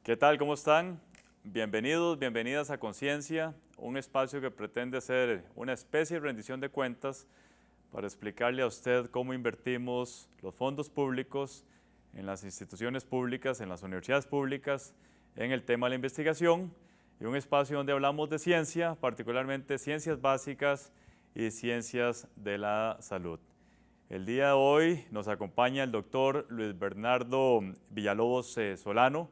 ¿Qué tal? ¿Cómo están? Bienvenidos, bienvenidas a Conciencia, un espacio que pretende ser una especie de rendición de cuentas para explicarle a usted cómo invertimos los fondos públicos en las instituciones públicas, en las universidades públicas, en el tema de la investigación, y un espacio donde hablamos de ciencia, particularmente ciencias básicas y ciencias de la salud. El día de hoy nos acompaña el doctor Luis Bernardo Villalobos Solano.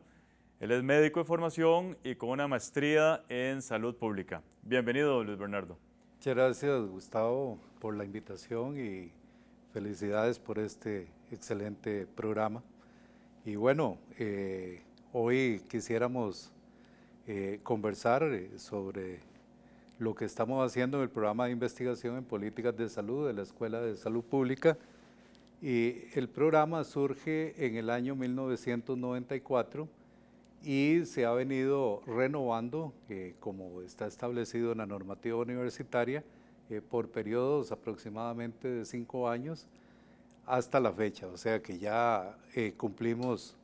Él es médico de formación y con una maestría en salud pública. Bienvenido, Luis Bernardo. Muchas gracias, Gustavo, por la invitación y felicidades por este excelente programa. Y bueno, hoy quisiéramos conversar sobre lo que estamos haciendo en el programa de investigación en políticas de salud de la Escuela de Salud Pública. Y el programa surge en el año 1994 y se ha venido renovando, como está establecido en la normativa universitaria, por periodos aproximadamente de 5 años hasta la fecha. O sea que ya cumplimos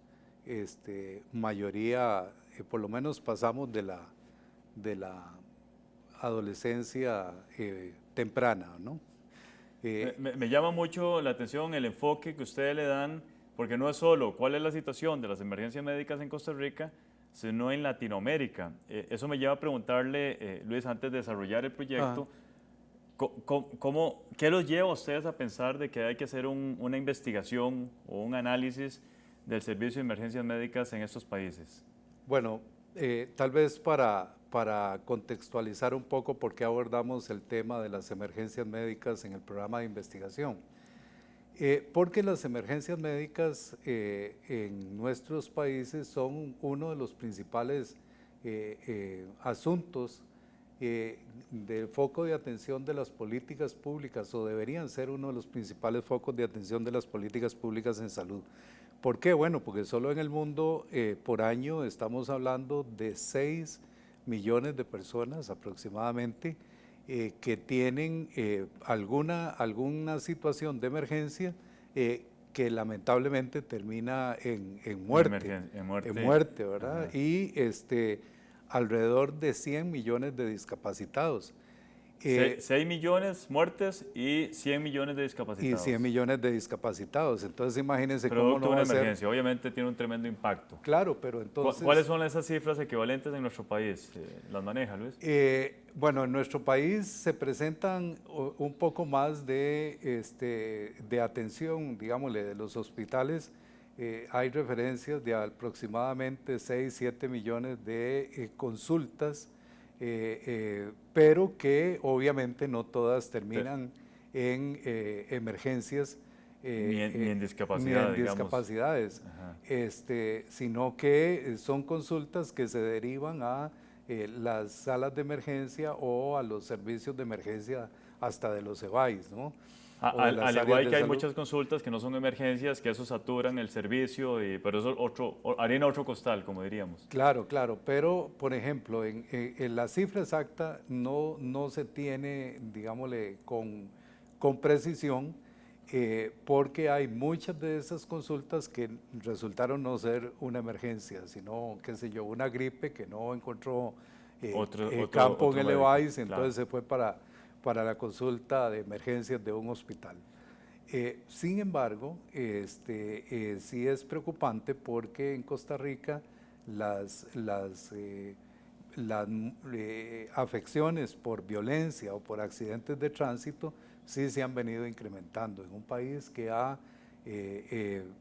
mayoría, por lo menos pasamos de la adolescencia temprana, ¿no? Me llama mucho la atención el enfoque que ustedes le dan, porque no es solo cuál es la situación de las emergencias médicas en Costa Rica, sino en Latinoamérica. Eso me lleva a preguntarle, Luis, antes de desarrollar el proyecto, ¿qué los lleva a ustedes a pensar de que hay que hacer una investigación o un análisis del servicio de emergencias médicas en estos países? Bueno, tal vez para contextualizar un poco por qué abordamos el tema de las emergencias médicas en el programa de investigación. Porque las emergencias médicas en nuestros países son uno de los principales asuntos del foco de atención de las políticas públicas, o deberían ser uno de los principales focos de atención de las políticas públicas en salud. ¿Por qué? Bueno, porque solo en el mundo por año estamos hablando de 6 millones de personas aproximadamente que tienen alguna situación de emergencia que lamentablemente termina en muerte. En muerte, ¿verdad? Ajá. Y alrededor de 100 millones de discapacitados. 6 millones muertes y 100 millones de discapacitados. Y 100 millones de discapacitados. Entonces imagínense Producto cómo no de va una a emergencia, obviamente tiene un tremendo impacto. Claro, pero entonces... ¿Cuáles son esas cifras equivalentes en nuestro país? ¿Las maneja, Luis? Bueno, en nuestro país se presentan un poco más de atención, digámosle, de los hospitales. Hay referencias de aproximadamente 6, 7 millones de consultas, pero que obviamente no todas terminan en emergencias. Ni en discapacidad, ni en discapacidades, sino que son consultas que se derivan a las salas de emergencia o a los servicios de emergencia hasta de los EVAIS, ¿no? Al igual que hay muchas consultas que no son emergencias, que eso saturan el servicio, pero eso harina otro costal, como diríamos. Claro, claro, pero por ejemplo, en la cifra exacta no se tiene, digámosle, con precisión, porque hay muchas de esas consultas que resultaron no ser una emergencia, sino, qué sé yo, una gripe que no encontró campo en el EVAIS, entonces se fue para la consulta de emergencias de un hospital. Sin embargo, sí es preocupante porque en Costa Rica las afecciones por violencia o por accidentes de tránsito sí se han venido incrementando. En un país que ha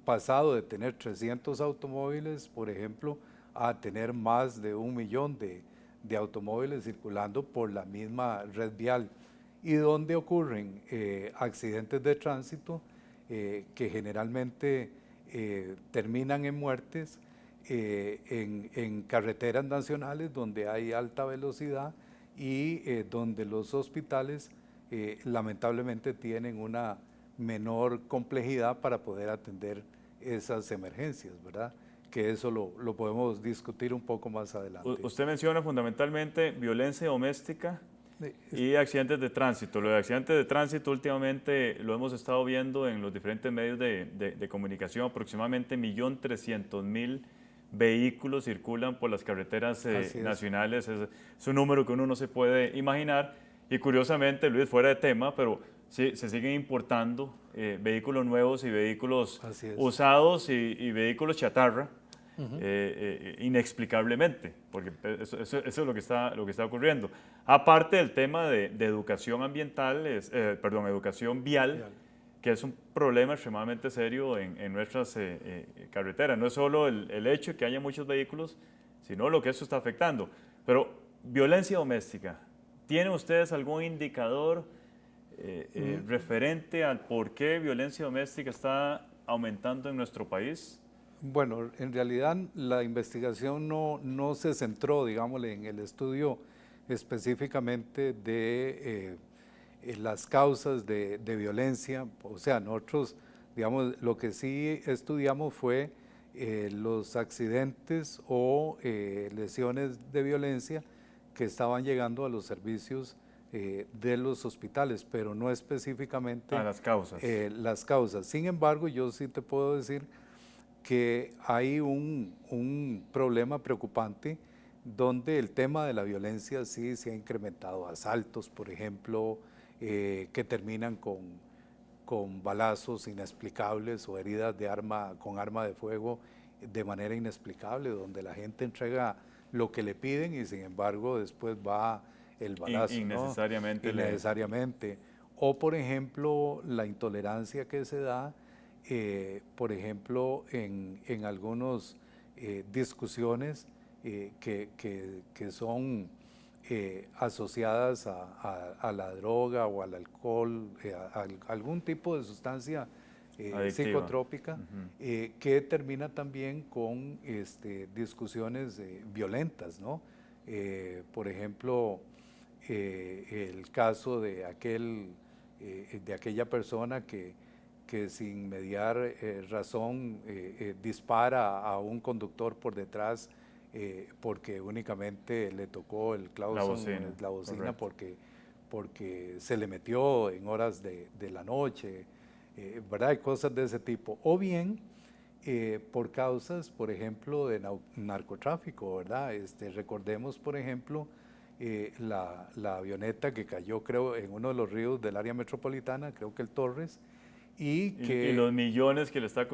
pasado de tener 300 automóviles, por ejemplo, a tener más de 1 millón de automóviles circulando por la misma red vial, y donde ocurren accidentes de tránsito que generalmente terminan en muertes en carreteras nacionales donde hay alta velocidad y donde los hospitales lamentablemente tienen una menor complejidad para poder atender esas emergencias, ¿verdad? Que eso lo podemos discutir un poco más adelante. Usted menciona fundamentalmente violencia doméstica y accidentes de tránsito. Lo de accidentes de tránsito últimamente lo hemos estado viendo en los diferentes medios de comunicación, aproximadamente 1.300.000 vehículos circulan por las carreteras nacionales. Es un número que uno no se puede imaginar. Y curiosamente, Luis, fuera de tema, pero sí, se siguen importando vehículos nuevos y vehículos usados y vehículos chatarra. Inexplicablemente, porque eso es lo que está ocurriendo. Aparte del tema de educación ambiental, educación vial, que es un problema extremadamente serio en nuestras carreteras. No es solo el hecho de que haya muchos vehículos, sino lo que eso está afectando. Pero violencia doméstica, ¿tienen ustedes algún indicador referente al por qué violencia doméstica está aumentando en nuestro país? Bueno, en realidad la investigación no se centró, digámosle, en el estudio específicamente de las causas de violencia. O sea, nosotros, digamos, lo que sí estudiamos fue los accidentes o lesiones de violencia que estaban llegando a los servicios de los hospitales, pero no específicamente las causas. Las causas. Sin embargo, yo sí te puedo decir que hay un problema preocupante donde el tema de la violencia sí se ha incrementado. Asaltos, por ejemplo, que terminan con balazos inexplicables o heridas con arma de fuego de manera inexplicable, donde la gente entrega lo que le piden y sin embargo después va el balazo. Innecesariamente. ¿No? Innecesariamente. O por ejemplo, la intolerancia que se da por ejemplo, en algunas discusiones que son asociadas a la droga o al alcohol, a algún tipo de sustancia psicotrópica, que termina también con discusiones violentas, ¿no? Por ejemplo, el caso de aquella persona que sin mediar razón dispara a un conductor por detrás porque únicamente le tocó el clauson, la bocina porque se le metió en horas de la noche, ¿verdad? Y cosas de ese tipo. O bien por causas, por ejemplo, de narcotráfico, ¿verdad? Recordemos, por ejemplo, la avioneta que cayó, creo, en uno de los ríos del área metropolitana, creo que el Torres, y los millones que le está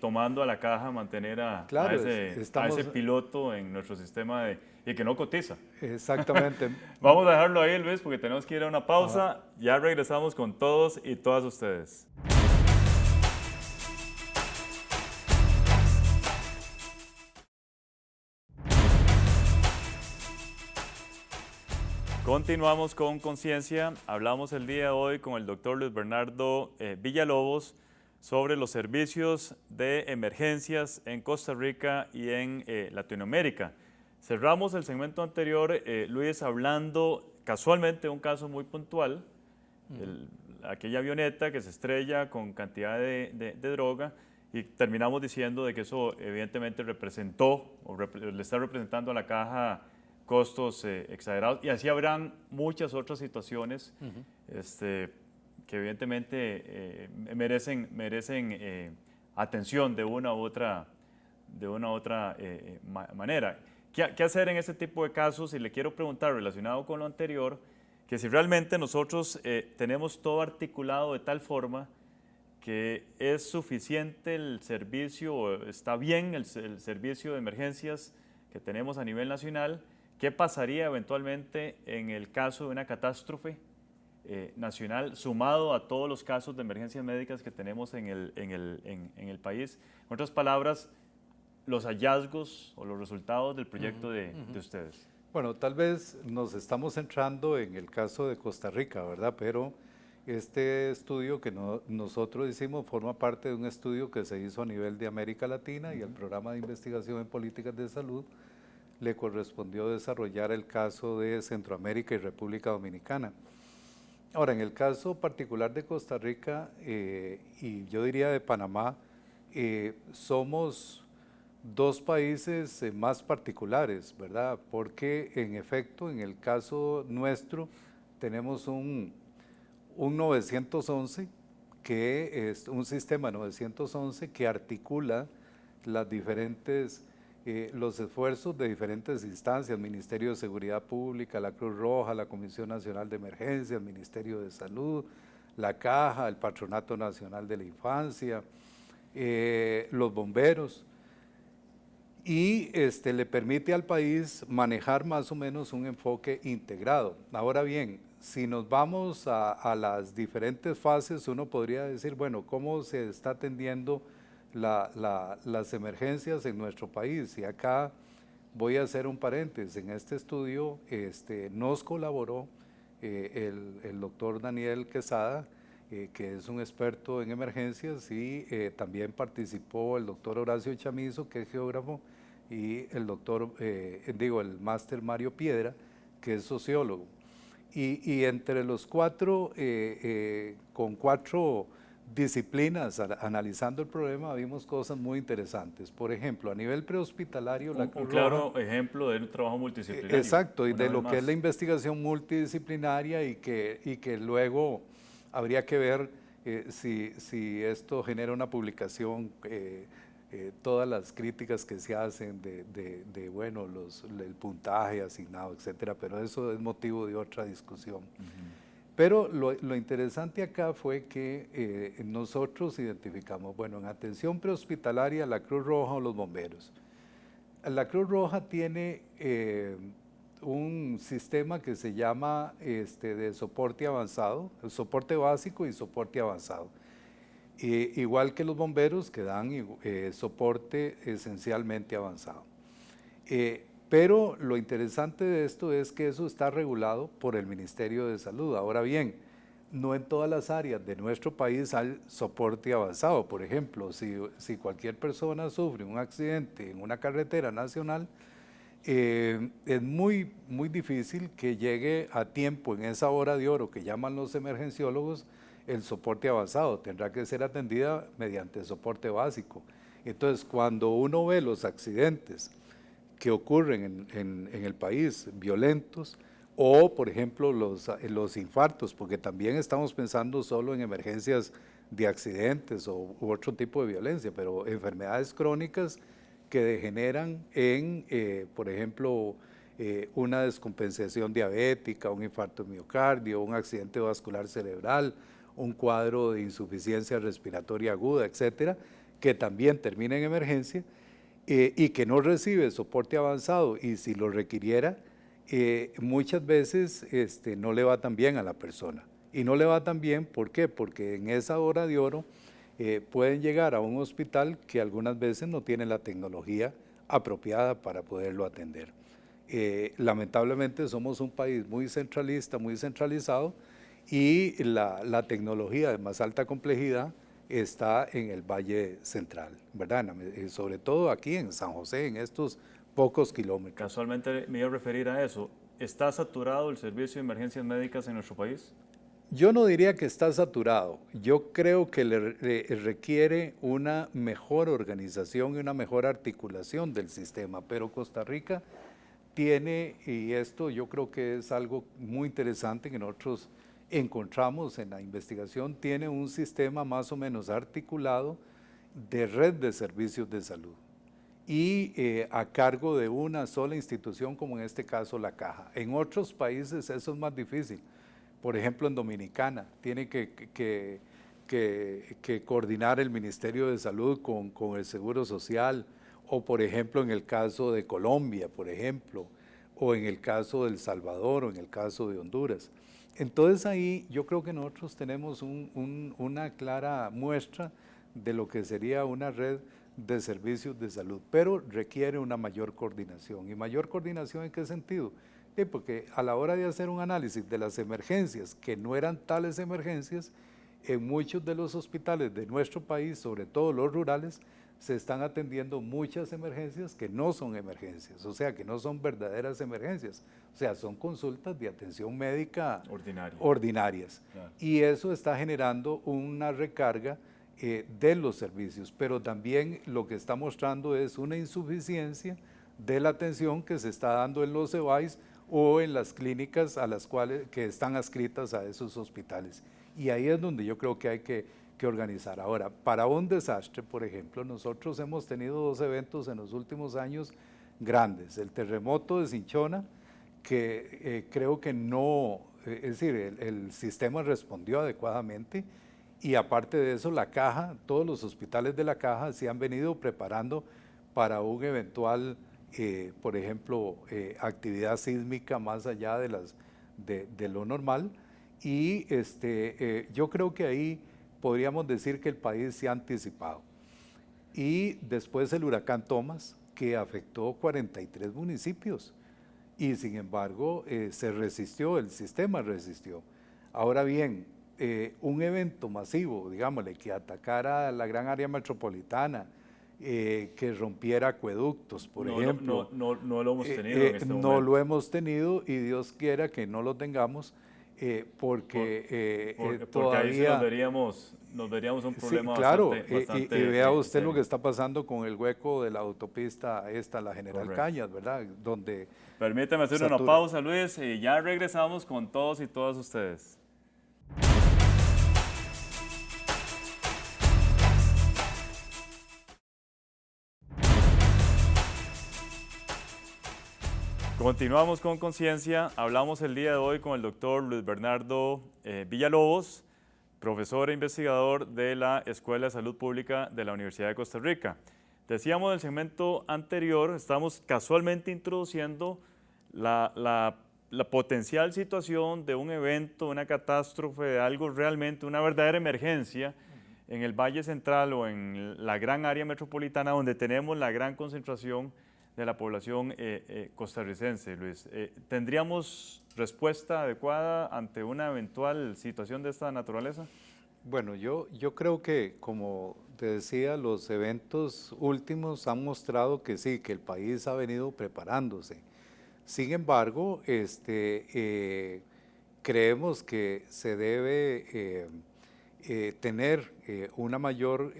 tomando a la caja mantener a ese piloto en nuestro sistema y que no cotiza. Exactamente. Vamos a dejarlo ahí, Luis, porque tenemos que ir a una pausa. Ya regresamos con todos y todas ustedes. Continuamos con Conciencia. Hablamos el día de hoy con el doctor Luis Bernardo Villalobos sobre los servicios de emergencias en Costa Rica y en Latinoamérica. Cerramos el segmento anterior, Luis, hablando casualmente de un caso muy puntual, aquella avioneta que se estrella con cantidad de droga, y terminamos diciendo de que eso evidentemente representó o le está representando a la caja costos exagerados, y así habrán muchas otras situaciones que evidentemente merecen atención de una u otra manera. ¿Qué hacer en este tipo de casos? Y le quiero preguntar, relacionado con lo anterior, que si realmente nosotros tenemos todo articulado de tal forma que es suficiente el servicio, o está bien el servicio de emergencias que tenemos a nivel nacional. ¿Qué pasaría eventualmente en el caso de una catástrofe nacional, sumado a todos los casos de emergencias médicas que tenemos en el país? En otras palabras, los hallazgos o los resultados del proyecto de ustedes. Bueno, tal vez nos estamos centrando en el caso de Costa Rica, ¿verdad? Pero este estudio que nosotros hicimos forma parte de un estudio que se hizo a nivel de América Latina y el Programa de Investigación en Políticas de Salud le correspondió desarrollar el caso de Centroamérica y República Dominicana. Ahora, en el caso particular de Costa Rica y yo diría de Panamá, somos dos países más particulares, ¿verdad? Porque en efecto, en el caso nuestro, tenemos un 911, que es un sistema 911 que articula los esfuerzos de diferentes instancias, Ministerio de Seguridad Pública, la Cruz Roja, la Comisión Nacional de Emergencias, el Ministerio de Salud, la Caja, el Patronato Nacional de la Infancia, los bomberos, y le permite al país manejar más o menos un enfoque integrado. Ahora bien, si nos vamos a las diferentes fases, uno podría decir, bueno, ¿cómo se está atendiendo las emergencias en nuestro país? Y acá voy a hacer un paréntesis. En este estudio nos colaboró el doctor Daniel Quesada, que es un experto en emergencias, y también participó el doctor Horacio Chamizo, que es geógrafo, y el el máster Mario Piedra, que es sociólogo. Y entre los cuatro, con 4 disciplinas analizando el problema, vimos cosas muy interesantes. Por ejemplo, a nivel prehospitalario, la Cruz Un claro Roja, ejemplo de un trabajo multidisciplinario. exacto, y de lo que es la investigación multidisciplinaria, y que luego habría que ver si esto genera una publicación, todas las críticas que se hacen bueno, el puntaje asignado, etcétera, pero eso es motivo de otra discusión. Pero lo interesante acá fue que nosotros identificamos, bueno, en atención prehospitalaria, la Cruz Roja o los bomberos. La Cruz Roja tiene un sistema que se llama de soporte avanzado, soporte básico y soporte avanzado. Igual que los bomberos, que dan soporte esencialmente avanzado. Pero lo interesante de esto es que eso está regulado por el Ministerio de Salud. Ahora bien, no en todas las áreas de nuestro país hay soporte avanzado. Por ejemplo, si cualquier persona sufre un accidente en una carretera nacional, es muy difícil que llegue a tiempo en esa hora de oro que llaman los emergenciólogos el soporte avanzado. Tendrá que ser atendida mediante soporte básico. Entonces, cuando uno ve los accidentes que ocurren en el país, violentos, o por ejemplo los infartos, porque también estamos pensando solo en emergencias de accidentes u otro tipo de violencia, pero enfermedades crónicas que degeneran en, por ejemplo, una descompensación diabética, un infarto de miocardio, un accidente vascular cerebral, un cuadro de insuficiencia respiratoria aguda, etcétera, que también termina en emergencia, y que no recibe soporte avanzado, y si lo requiriera, muchas veces no le va tan bien a la persona. Y no le va tan bien, ¿por qué? Porque en esa hora de oro pueden llegar a un hospital que algunas veces no tiene la tecnología apropiada para poderlo atender. Lamentablemente somos un país muy centralista, muy centralizado, y la tecnología de más alta complejidad está en el Valle Central, ¿verdad? Sobre todo aquí en San José, en estos pocos kilómetros. Casualmente me iba a referir a eso. ¿Está saturado el servicio de emergencias médicas en nuestro país? Yo no diría que está saturado. Yo creo que requiere una mejor organización y una mejor articulación del sistema, pero Costa Rica tiene, y esto yo creo que es algo muy interesante que nosotros encontramos en la investigación, tiene un sistema más o menos articulado de red de servicios de salud, y a cargo de una sola institución, como en este caso la Caja. En otros países eso es más difícil. Por ejemplo, en Dominicana tiene que coordinar el Ministerio de Salud con el Seguro Social, o por ejemplo en el caso de Colombia, por ejemplo, o en el caso de El Salvador, o en el caso de Honduras. Entonces ahí yo creo que nosotros tenemos una clara muestra de lo que sería una red de servicios de salud, pero requiere una mayor coordinación. ¿Y mayor coordinación en qué sentido? Porque a la hora de hacer un análisis de las emergencias, que no eran tales emergencias, en muchos de los hospitales de nuestro país, sobre todo los rurales, se están atendiendo muchas emergencias que no son emergencias, o sea, que no son verdaderas emergencias, o sea, son consultas de atención médica ordinarias. Claro. Y eso está generando una recarga de los servicios, pero también lo que está mostrando es una insuficiencia de la atención que se está dando en los EVAIS o en las clínicas que están adscritas a esos hospitales. Y ahí es donde yo creo que hay que que organizar. Ahora, para un desastre, por ejemplo, nosotros hemos tenido 2 eventos en los últimos años grandes. El terremoto de Cinchona, que creo que no, es decir, el sistema respondió adecuadamente, y aparte de eso, la Caja, todos los hospitales de la Caja se han venido preparando para un eventual, por ejemplo, actividad sísmica más allá de lo normal. Y yo creo que ahí podríamos decir que el país se ha anticipado. Y después el huracán Thomas, que afectó 43 municipios, y sin embargo se resistió, el sistema resistió. Ahora bien, un evento masivo, digámosle, que atacara la gran área metropolitana, que rompiera acueductos, por ejemplo. No lo hemos tenido en este momento. No lo hemos tenido, y Dios quiera que no lo tengamos, porque todavía... ahí sí nos veríamos un problema, sí, claro, bastante y vea usted serio. lo que está pasando con el hueco de la autopista la General Correcto. Cañas, ¿verdad? Donde Permítame hacer una pausa, Luis, y ya regresamos con todos y todas ustedes. Continuamos con Conciencia. Hablamos el día de hoy con el doctor Luis Bernardo Villalobos, profesor e investigador de la Escuela de Salud Pública de la Universidad de Costa Rica. Decíamos en el segmento anterior, estamos casualmente introduciendo la potencial situación de un evento, una catástrofe, de algo realmente, una verdadera emergencia en el Valle Central o en la gran área metropolitana donde tenemos la gran concentración de la población costarricense, Luis. ¿Tendríamos respuesta adecuada ante una eventual situación de esta naturaleza? Bueno, yo creo que, como te decía, los eventos últimos han mostrado que sí, que el país ha venido preparándose. Sin embargo, creemos que se debe tener una mayor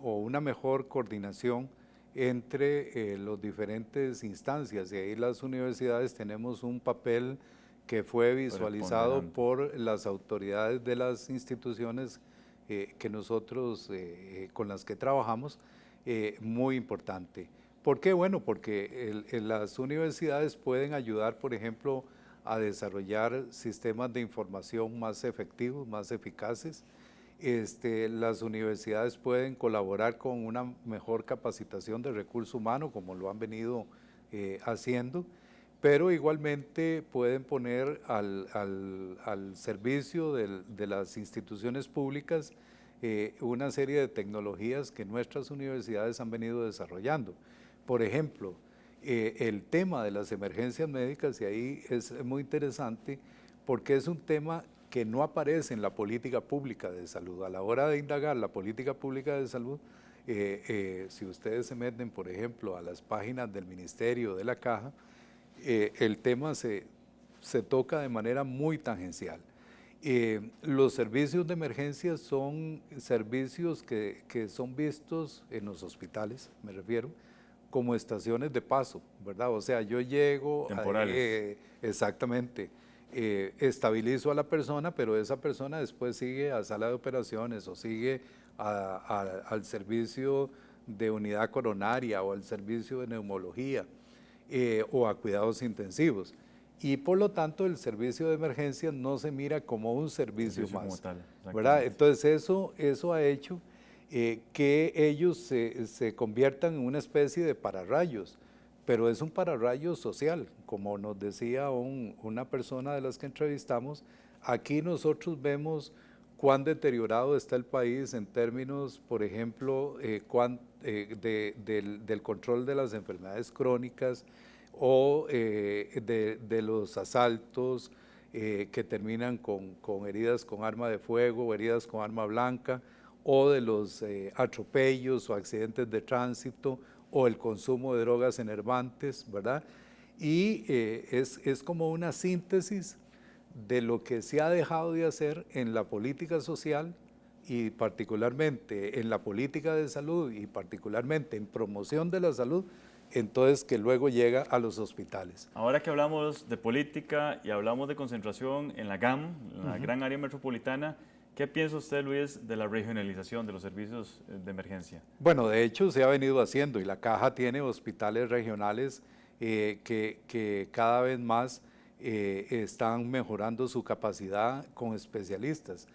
o una mejor coordinación entre las diferentes instancias, y ahí las universidades tenemos un papel que fue visualizado por las autoridades de las instituciones que nosotros con las que trabajamos, muy importante. ¿Por qué? Bueno, porque las universidades pueden ayudar, por ejemplo, a desarrollar sistemas de información más efectivos, más eficaces. Las universidades pueden colaborar con una mejor capacitación de recurso humano, como lo han venido haciendo, pero igualmente pueden poner al servicio de las instituciones públicas una serie de tecnologías que nuestras universidades han venido desarrollando. Por ejemplo, el tema de las emergencias médicas, y ahí es muy interesante porque es un tema que no aparece en la política pública de salud. A la hora de indagar la política pública de salud, si ustedes se meten, por ejemplo, a las páginas del Ministerio, de la Caja, el tema se toca de manera muy tangencial. Los servicios de emergencia son servicios que son vistos en los hospitales, me refiero, como estaciones de paso, ¿verdad? O sea, yo llego... Temporales. Exactamente. Estabilizo a la persona, pero esa persona después sigue a sala de operaciones o sigue al servicio de unidad coronaria o al servicio de neumología o a cuidados intensivos. Y por lo tanto el servicio de emergencia no se mira como un servicio más, ¿verdad? Entonces eso ha hecho que ellos se conviertan en una especie de pararrayos, pero es un pararrayo social, como nos decía una persona de las que entrevistamos. Aquí nosotros vemos cuán deteriorado está el país en términos, por ejemplo, del control de las enfermedades crónicas o de los asaltos que terminan con heridas con arma de fuego o heridas con arma blanca, o de los atropellos o accidentes de tránsito, o el consumo de drogas enervantes, ¿verdad? Y es como una síntesis de lo que se ha dejado de hacer en la política social y particularmente en la política de salud y particularmente en promoción de la salud, entonces que luego llega a los hospitales. Ahora que hablamos de política y hablamos de concentración en la GAM, en la gran área metropolitana, ¿Qué piensa usted, Luis, de la regionalización de los servicios de emergencia? Bueno, de hecho se ha venido haciendo y la Caja tiene hospitales regionales que cada vez más están mejorando su capacidad con especialistas.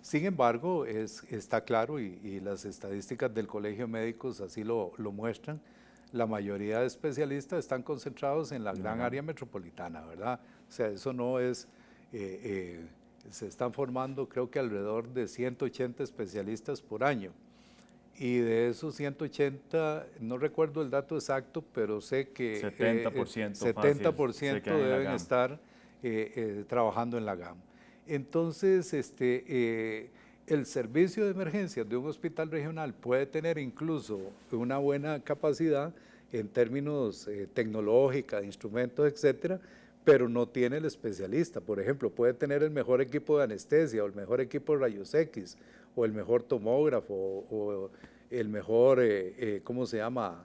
Sin embargo, está claro y las estadísticas del Colegio de Médicos así lo muestran, la mayoría de especialistas están concentrados en la gran área metropolitana, ¿verdad? O sea, eso no es, se están formando creo que alrededor de 180 especialistas por año. Y de esos 180, no recuerdo el dato exacto, pero sé que 70% deben estar trabajando en la GAM. Entonces, el servicio de emergencias de un hospital regional puede tener incluso una buena capacidad en términos tecnológica, de instrumentos, etcétera, pero no tiene el especialista. Por ejemplo, puede tener el mejor equipo de anestesia o el mejor equipo de rayos X o el mejor tomógrafo o el mejor, ¿cómo se llama?,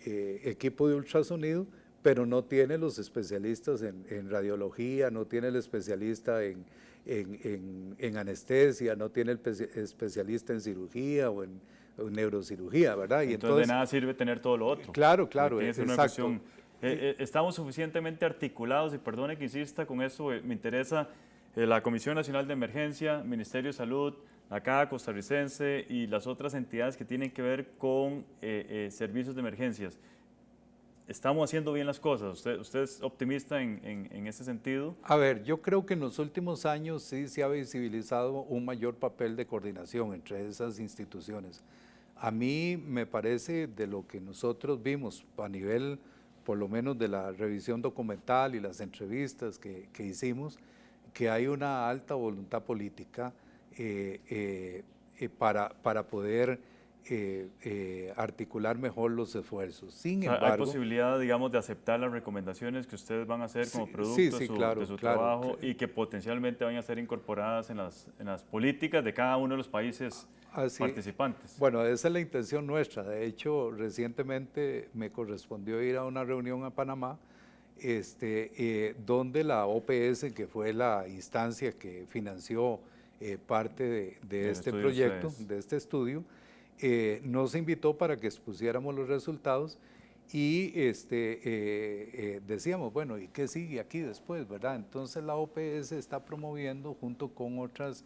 equipo de ultrasonido, pero no tiene los especialistas en radiología, no tiene el especialista en anestesia, no tiene el especialista en cirugía o en neurocirugía, ¿verdad? Y entonces de nada sirve tener todo lo otro. Claro, claro, exacto. Estamos suficientemente articulados, y perdone que insista con eso, me interesa la Comisión Nacional de Emergencia, Ministerio de Salud, la Caja Costarricense y las otras entidades que tienen que ver con servicios de emergencias. ¿Estamos haciendo bien las cosas? ¿Usted es optimista en ese sentido? A ver, yo creo que en los últimos años sí se ha visibilizado un mayor papel de coordinación entre esas instituciones. A mí me parece, de lo que nosotros vimos a nivel, por lo menos de la revisión documental y las entrevistas que hicimos, que hay una alta voluntad política para poder articular mejor los esfuerzos. Sin embargo, ¿hay posibilidad, digamos, de aceptar las recomendaciones que ustedes van a hacer como producto de su trabajo y que potencialmente van a ser incorporadas en las políticas de cada uno de los países participantes? Bueno, esa es la intención nuestra. De hecho, recientemente me correspondió ir a una reunión a Panamá, donde la OPS, que fue la instancia que financió parte de este proyecto, de este estudio, nos invitó para que expusiéramos los resultados y decíamos, bueno, ¿y qué sigue aquí después, verdad? Entonces la OPS está promoviendo junto con otras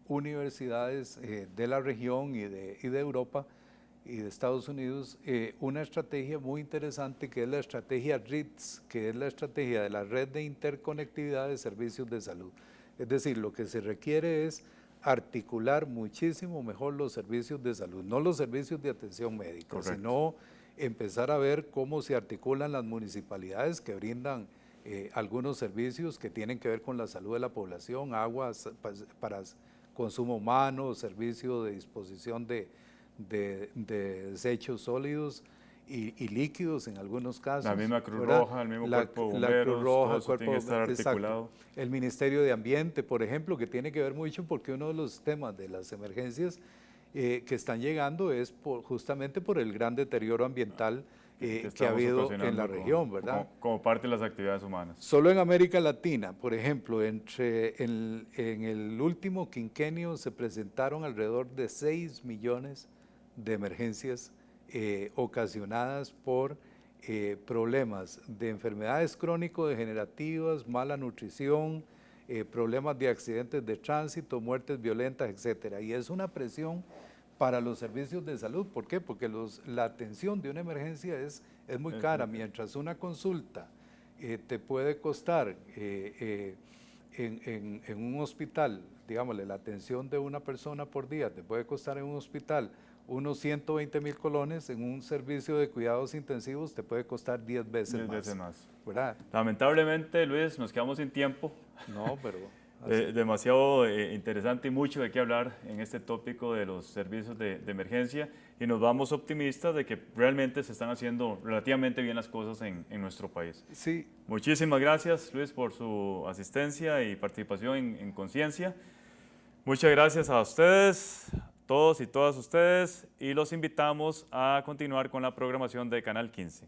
universidades de la región y de Europa y de Estados Unidos una estrategia muy interesante que es la estrategia RITS, que es la estrategia de la Red de Interconectividad de Servicios de Salud. Es decir, lo que se requiere es articular muchísimo mejor los servicios de salud, no los servicios de atención médica, correcto, sino empezar a ver cómo se articulan las municipalidades que brindan algunos servicios que tienen que ver con la salud de la población, aguas para consumo humano, servicio de disposición de desechos sólidos y líquidos en algunos casos. La misma Cruz Roja, el mismo Cuerpo de Bomberos, Cruz Roja, todo eso tiene que estar articulado. Exacto. El Ministerio de Ambiente, por ejemplo, que tiene que ver mucho porque uno de los temas de las emergencias que están llegando es justamente por el gran deterioro ambiental que ha habido en la región, ¿verdad? Como parte de las actividades humanas. Solo en América Latina, por ejemplo, en el último quinquenio se presentaron alrededor de 6 millones de emergencias ocasionadas por problemas de enfermedades crónico-degenerativas, mala nutrición, problemas de accidentes de tránsito, muertes violentas, etcétera. Y es una presión para los servicios de salud. ¿Por qué? Porque la atención de una emergencia es muy cara. Mientras una consulta te puede costar en un hospital, digámosle, la atención de una persona por día te puede costar en un hospital unos 120,000 colones, en un servicio de cuidados intensivos te puede costar 10 veces más. 10 veces más. ¿Verdad? Lamentablemente, Luis, nos quedamos sin tiempo. No, pero... demasiado interesante y mucho de qué hablar en este tópico de los servicios de emergencia, y nos vamos optimistas de que realmente se están haciendo relativamente bien las cosas en nuestro país. Sí. Muchísimas gracias, Luis, por su asistencia y participación en Conciencia. Muchas gracias a ustedes, todos y todas ustedes, y los invitamos a continuar con la programación de Canal 15.